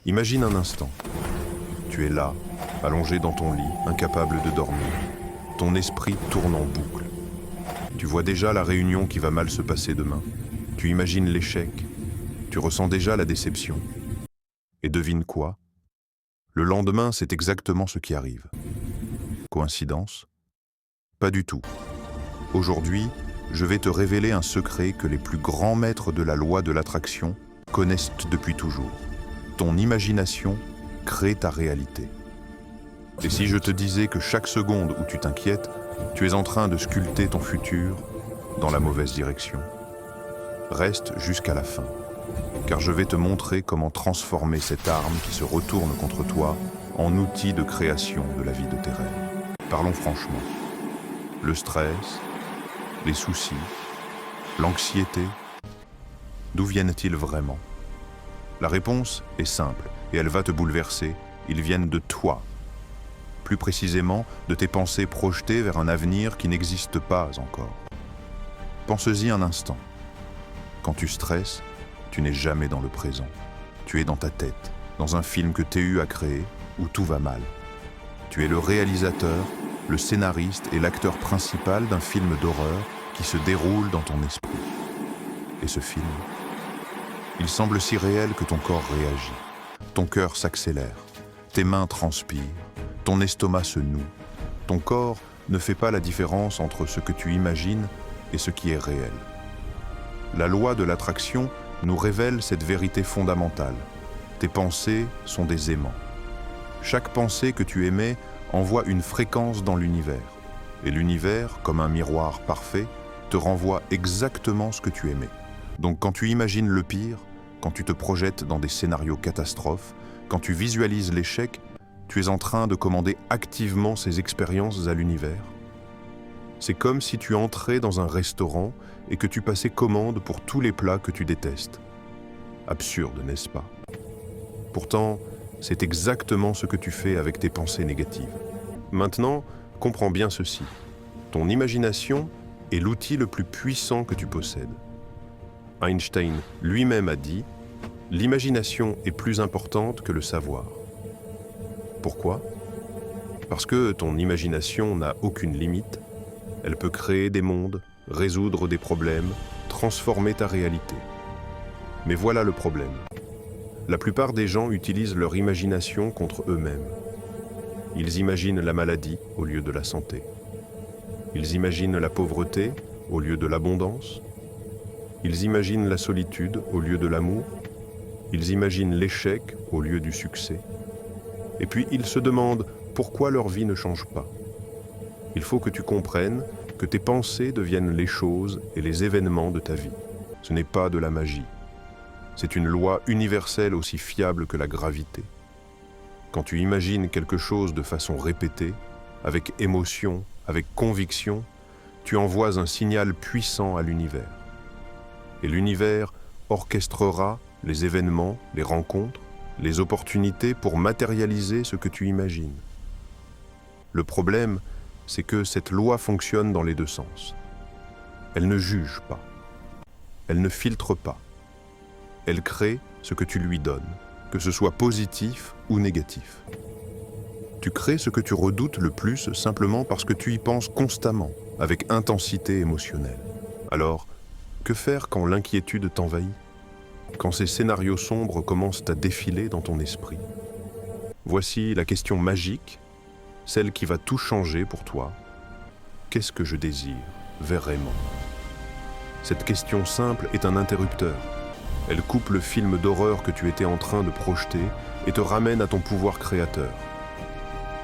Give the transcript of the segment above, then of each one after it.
Imagine un instant. Tu es là, allongé dans ton lit, incapable de dormir. Ton esprit tourne en boucle. Tu vois déjà la réunion qui va mal se passer demain. Tu imagines l'échec. Tu ressens déjà la déception. Et devine quoi? Le lendemain, c'est exactement ce qui arrive. Coïncidence? Pas du tout. Aujourd'hui, je vais te révéler un secret que les plus grands maîtres de la loi de l'attraction connaissent depuis toujours. Ton imagination crée ta réalité. Et si je te disais que chaque seconde où tu t'inquiètes, tu es en train de sculpter ton futur dans la mauvaise direction? Reste jusqu'à la fin, car je vais te montrer comment transformer cette arme qui se retourne contre toi en outil de création de la vie de tes rêves. Parlons franchement. Le stress, les soucis, l'anxiété, d'où viennent-ils vraiment? La réponse est simple et elle va te bouleverser. Ils viennent de toi. Plus précisément, de tes pensées projetées vers un avenir qui n'existe pas encore. Pense-y un instant. Quand tu stresses, tu n'es jamais dans le présent. Tu es dans ta tête, dans un film que TU a créé, où tout va mal. Tu es le réalisateur, le scénariste et l'acteur principal d'un film d'horreur qui se déroule dans ton esprit. Et ce film, il semble si réel que ton corps réagit. Ton cœur s'accélère, tes mains transpirent, ton estomac se noue. Ton corps ne fait pas la différence entre ce que tu imagines et ce qui est réel. La loi de l'attraction nous révèle cette vérité fondamentale. Tes pensées sont des aimants. Chaque pensée que tu émets envoie une fréquence dans l'univers. Et l'univers, comme un miroir parfait, te renvoie exactement ce que tu émets. Donc quand tu imagines le pire, quand tu te projettes dans des scénarios catastrophes, quand tu visualises l'échec, tu es en train de commander activement ces expériences à l'univers. C'est comme si tu entrais dans un restaurant et que tu passais commande pour tous les plats que tu détestes. Absurde, n'est-ce pas? Pourtant, c'est exactement ce que tu fais avec tes pensées négatives. Maintenant, comprends bien ceci. Ton imagination est l'outil le plus puissant que tu possèdes. Einstein lui-même a dit « L'imagination est plus importante que le savoir ». Pourquoi? Parce que ton imagination n'a aucune limite. Elle peut créer des mondes, résoudre des problèmes, transformer ta réalité. Mais voilà le problème. La plupart des gens utilisent leur imagination contre eux-mêmes. Ils imaginent la maladie au lieu de la santé. Ils imaginent la pauvreté au lieu de l'abondance. Ils imaginent la solitude au lieu de l'amour. Ils imaginent l'échec au lieu du succès. Et puis ils se demandent pourquoi leur vie ne change pas. Il faut que tu comprennes que tes pensées deviennent les choses et les événements de ta vie. Ce n'est pas de la magie. C'est une loi universelle aussi fiable que la gravité. Quand tu imagines quelque chose de façon répétée, avec émotion, avec conviction, tu envoies un signal puissant à l'univers. Et l'univers orchestrera les événements, les rencontres, les opportunités pour matérialiser ce que tu imagines. Le problème, c'est que cette loi fonctionne dans les deux sens. Elle ne juge pas. Elle ne filtre pas. Elle crée ce que tu lui donnes, que ce soit positif ou négatif. Tu crées ce que tu redoutes le plus simplement parce que tu y penses constamment, avec intensité émotionnelle. Alors, que faire quand l'inquiétude t'envahit? Quand ces scénarios sombres commencent à défiler dans ton esprit? Voici la question magique, celle qui va tout changer pour toi. Qu'est-ce que je désire vraiment? Cette question simple est un interrupteur. Elle coupe le film d'horreur que tu étais en train de projeter et te ramène à ton pouvoir créateur.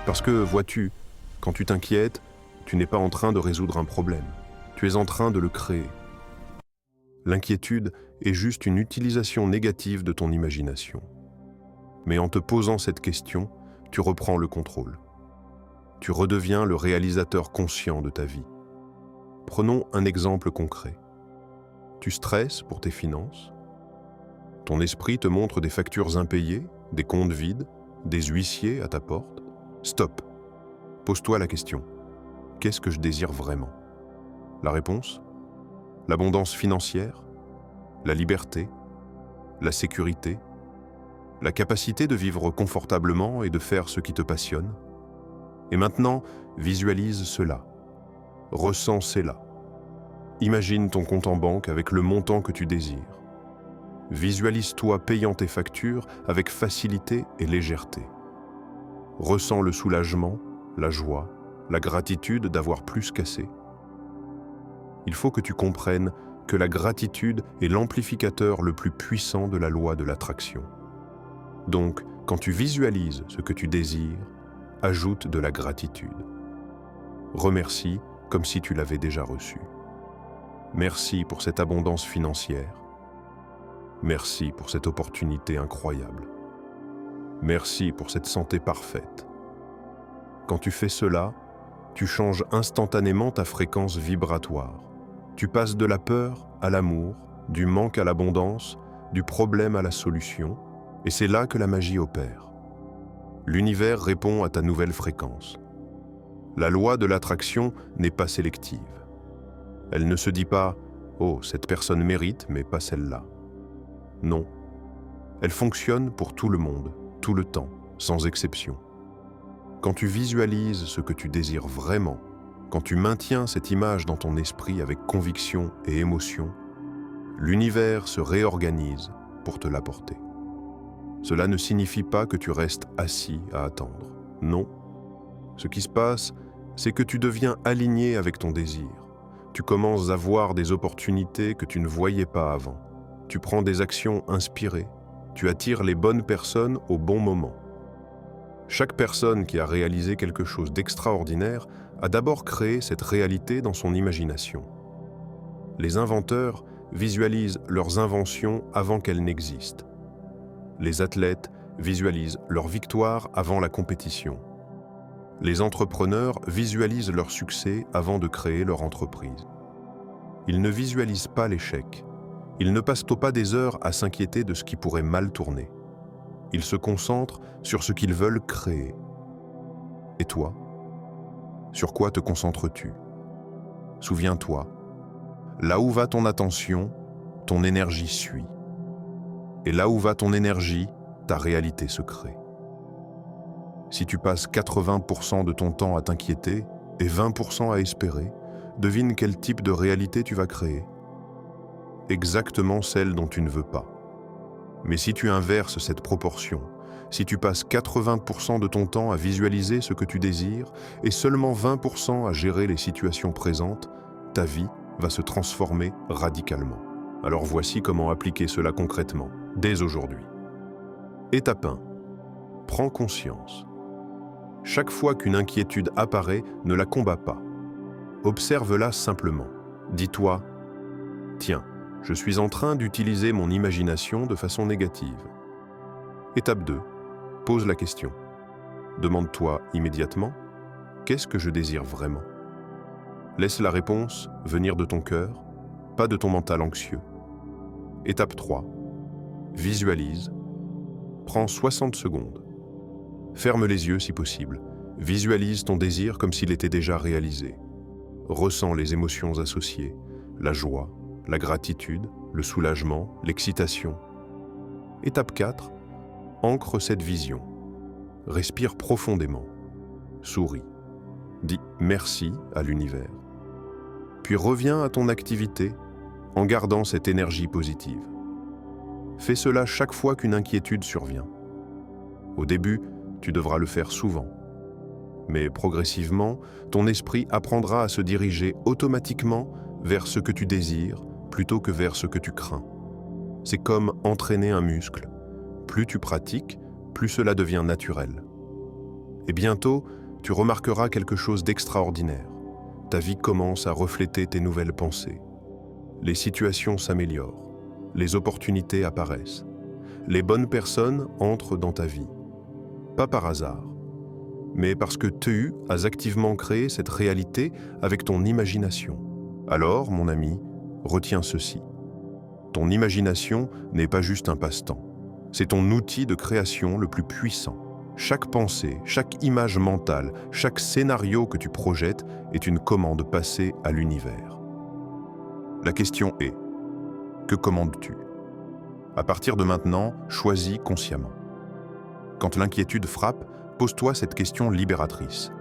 Parce que, vois-tu, quand tu t'inquiètes, tu n'es pas en train de résoudre un problème. Tu es en train de le créer. L'inquiétude est juste une utilisation négative de ton imagination. Mais en te posant cette question, tu reprends le contrôle. Tu redeviens le réalisateur conscient de ta vie. Prenons un exemple concret. Tu stresses pour tes finances. Ton esprit te montre des factures impayées, des comptes vides, des huissiers à ta porte. Stop. Pose-toi la question. Qu'est-ce que je désire vraiment? La réponse? L'abondance financière, la liberté, la sécurité. la capacité de vivre confortablement et de faire ce qui te passionne. Et maintenant, visualise cela. Ressens cela. Imagine ton compte en banque avec le montant que tu désires. Visualise-toi payant tes factures avec facilité et légèreté. Ressens le soulagement, la joie, la gratitude d'avoir plus qu'assez. Il faut que tu comprennes que la gratitude est l'amplificateur le plus puissant de la loi de l'attraction. Donc, quand tu visualises ce que tu désires, ajoute de la gratitude. Remercie comme si tu l'avais déjà reçu. Merci pour cette abondance financière. Merci pour cette opportunité incroyable. Merci pour cette santé parfaite. Quand tu fais cela, tu changes instantanément ta fréquence vibratoire. Tu passes de la peur à l'amour, du manque à l'abondance, du problème à la solution, et c'est là que la magie opère. L'univers répond à ta nouvelle fréquence. La loi de l'attraction n'est pas sélective. Elle ne se dit pas « Oh, cette personne mérite, mais pas celle-là ». Non. Elle fonctionne pour tout le monde, tout le temps, sans exception. Quand tu visualises ce que tu désires vraiment, quand tu maintiens cette image dans ton esprit avec conviction et émotion, l'univers se réorganise pour te l'apporter. Cela ne signifie pas que tu restes assis à attendre. Non. Ce qui se passe, c'est que tu deviens aligné avec ton désir. Tu commences à voir des opportunités que tu ne voyais pas avant. Tu prends des actions inspirées. Tu attires les bonnes personnes au bon moment. Chaque personne qui a réalisé quelque chose d'extraordinaire a d'abord créé cette réalité dans son imagination. Les inventeurs visualisent leurs inventions avant qu'elles n'existent. Les athlètes visualisent leur victoire avant la compétition. Les entrepreneurs visualisent leur succès avant de créer leur entreprise. Ils ne visualisent pas l'échec. Ils ne passent pas des heures à s'inquiéter de ce qui pourrait mal tourner. Ils se concentrent sur ce qu'ils veulent créer. Et toi? Sur quoi te concentres-tu? Souviens-toi, là où va ton attention, ton énergie suit. Et là où va ton énergie, ta réalité se crée. Si tu passes 80% de ton temps à t'inquiéter et 20% à espérer, devine quel type de réalité tu vas créer. Exactement celle dont tu ne veux pas. Mais si tu inverses cette proportion, si tu passes 80% de ton temps à visualiser ce que tu désires et seulement 20% à gérer les situations présentes, ta vie va se transformer radicalement. Alors voici comment appliquer cela concrètement, dès aujourd'hui. Étape 1. Prends conscience. Chaque fois qu'une inquiétude apparaît, ne la combats pas. Observe-la simplement. Dis-toi, « Tiens, je suis en train d'utiliser mon imagination de façon négative. » Étape 2. Pose la question. Demande-toi immédiatement, « Qu'est-ce que je désire vraiment ?» Laisse la réponse venir de ton cœur, pas de ton mental anxieux. Étape 3. Visualise. Prends 60 secondes. Ferme les yeux si possible. Visualise ton désir comme s'il était déjà réalisé. Ressens les émotions associées, la joie, la gratitude, le soulagement, l'excitation. Étape 4. Ancre cette vision. Respire profondément. Souris. Dis merci à l'univers. Puis reviens à ton activité en gardant cette énergie positive. Fais cela chaque fois qu'une inquiétude survient. Au début, tu devras le faire souvent. Mais progressivement, ton esprit apprendra à se diriger automatiquement vers ce que tu désires plutôt que vers ce que tu crains. C'est comme entraîner un muscle. Plus tu pratiques, plus cela devient naturel. Et bientôt, tu remarqueras quelque chose d'extraordinaire. Ta vie commence à refléter tes nouvelles pensées. Les situations s'améliorent. Les opportunités apparaissent. Les bonnes personnes entrent dans ta vie. Pas par hasard, mais parce que tu as activement créé cette réalité avec ton imagination. Alors, mon ami, retiens ceci. Ton imagination n'est pas juste un passe-temps. C'est ton outil de création le plus puissant. Chaque pensée, chaque image mentale, chaque scénario que tu projettes est une commande passée à l'univers. La question est, que commandes-tu? À partir de maintenant, choisis consciemment. Quand l'inquiétude frappe, pose-toi cette question libératrice.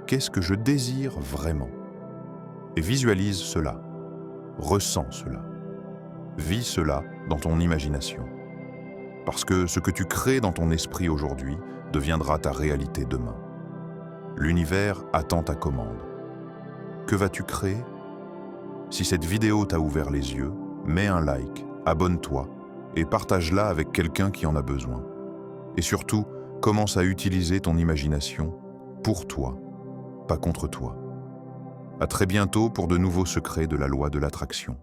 Qu'est-ce que je désire vraiment? Et visualise cela. Ressens cela. Vis cela dans ton imagination. Parce que ce que tu crées dans ton esprit aujourd'hui deviendra ta réalité demain. L'univers attend ta commande. Que vas-tu créer? Si cette vidéo t'a ouvert les yeux, mets un like, abonne-toi et partage-la avec quelqu'un qui en a besoin. Et surtout, commence à utiliser ton imagination pour toi, pas contre toi. À très bientôt pour de nouveaux secrets de la loi de l'attraction.